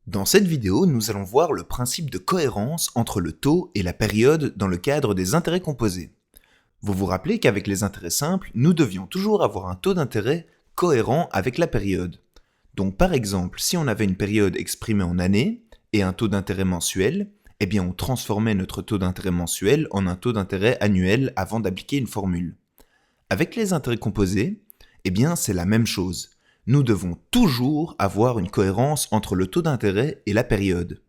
Dans cette vidéo, nous allons voir le principe de cohérence entre le taux et la période dans le cadre des intérêts composés. Vous vous rappelez qu'avec les intérêts simples, nous devions toujours avoir un taux d'intérêt cohérent avec la période. Donc par exemple, si on avait une période exprimée en années et un taux d'intérêt mensuel, eh bien on transformait notre taux d'intérêt mensuel en un taux d'intérêt annuel avant d'appliquer une formule. Avec les intérêts composés, eh bien c'est la même chose. Nous devons toujours avoir une cohérence entre le taux d'intérêt et la période.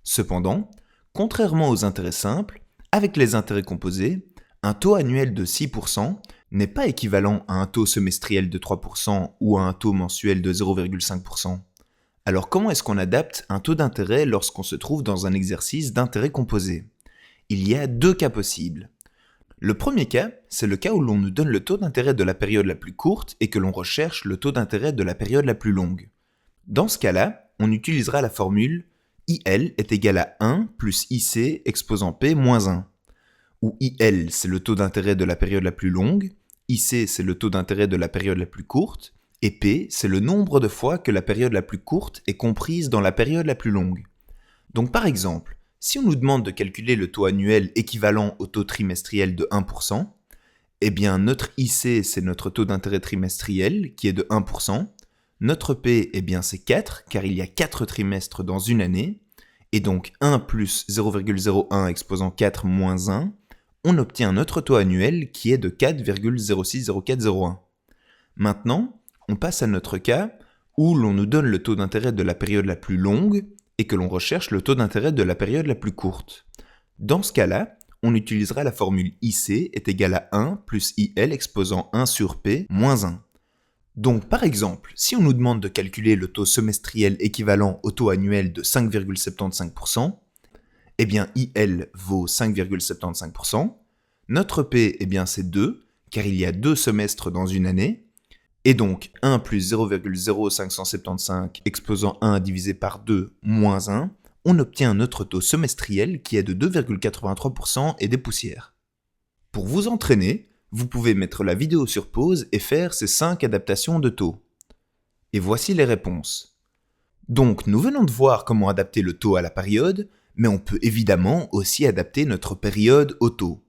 Cependant, contrairement aux intérêts simples, avec les intérêts composés, un taux annuel de 6% n'est pas équivalent à un taux semestriel de 3% ou à un taux mensuel de 0,5%. Alors comment est-ce qu'on adapte un taux d'intérêt lorsqu'on se trouve dans un exercice d'intérêt composé? Il y a deux cas possibles. Le premier cas, c'est le cas où l'on nous donne le taux d'intérêt de la période la plus courte et que l'on recherche le taux d'intérêt de la période la plus longue. Dans ce cas-là, on utilisera la formule IL est égal à 1 plus IC exposant P moins 1, où IL c'est le taux d'intérêt de la période la plus longue, IC c'est le taux d'intérêt de la période la plus courte, et P c'est le nombre de fois que la période la plus courte est comprise dans la période la plus longue. Donc par exemple, si on nous demande de calculer le taux annuel équivalent au taux trimestriel de 1%, eh bien notre IC c'est notre taux d'intérêt trimestriel qui est de 1%, notre P eh bien c'est 4 car il y a 4 trimestres dans une année, et donc 1 plus 0,01 exposant 4 moins 1, on obtient notre taux annuel qui est de 4,060401. Maintenant, on passe à notre cas où l'on nous donne le taux d'intérêt de la période la plus longue, et que l'on recherche le taux d'intérêt de la période la plus courte. Dans ce cas-là, on utilisera la formule IC est égal à 1 plus IL exposant 1 sur P moins 1. Donc par exemple, si on nous demande de calculer le taux semestriel équivalent au taux annuel de 5,75%, eh bien IL vaut 5,75%, notre P eh bien c'est 2, car il y a 2 semestres dans une année, et donc 1 plus 0,0575 exposant 1 divisé par 2 moins 1, on obtient notre taux semestriel qui est de 2,83% et des poussières. Pour vous entraîner, vous pouvez mettre la vidéo sur pause et faire ces 5 adaptations de taux. Et voici les réponses. Donc nous venons de voir comment adapter le taux à la période, mais on peut évidemment aussi adapter notre période au taux.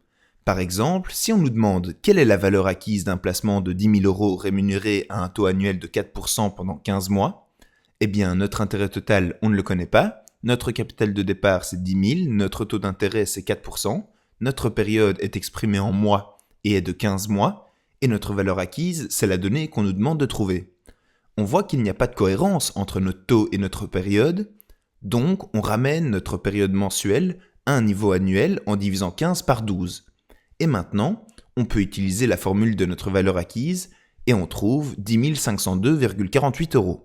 Par exemple, si on nous demande quelle est la valeur acquise d'un placement de 10 000 € rémunéré à un taux annuel de 4% pendant 15 mois, eh bien notre intérêt total, on ne le connaît pas, notre capital de départ c'est 10 000, notre taux d'intérêt c'est 4%, notre période est exprimée en mois et est de 15 mois, et notre valeur acquise c'est la donnée qu'on nous demande de trouver. On voit qu'il n'y a pas de cohérence entre notre taux et notre période, donc on ramène notre période mensuelle à un niveau annuel en divisant 15 par 12. Et maintenant, on peut utiliser la formule de notre valeur acquise et on trouve 10 502,48 €.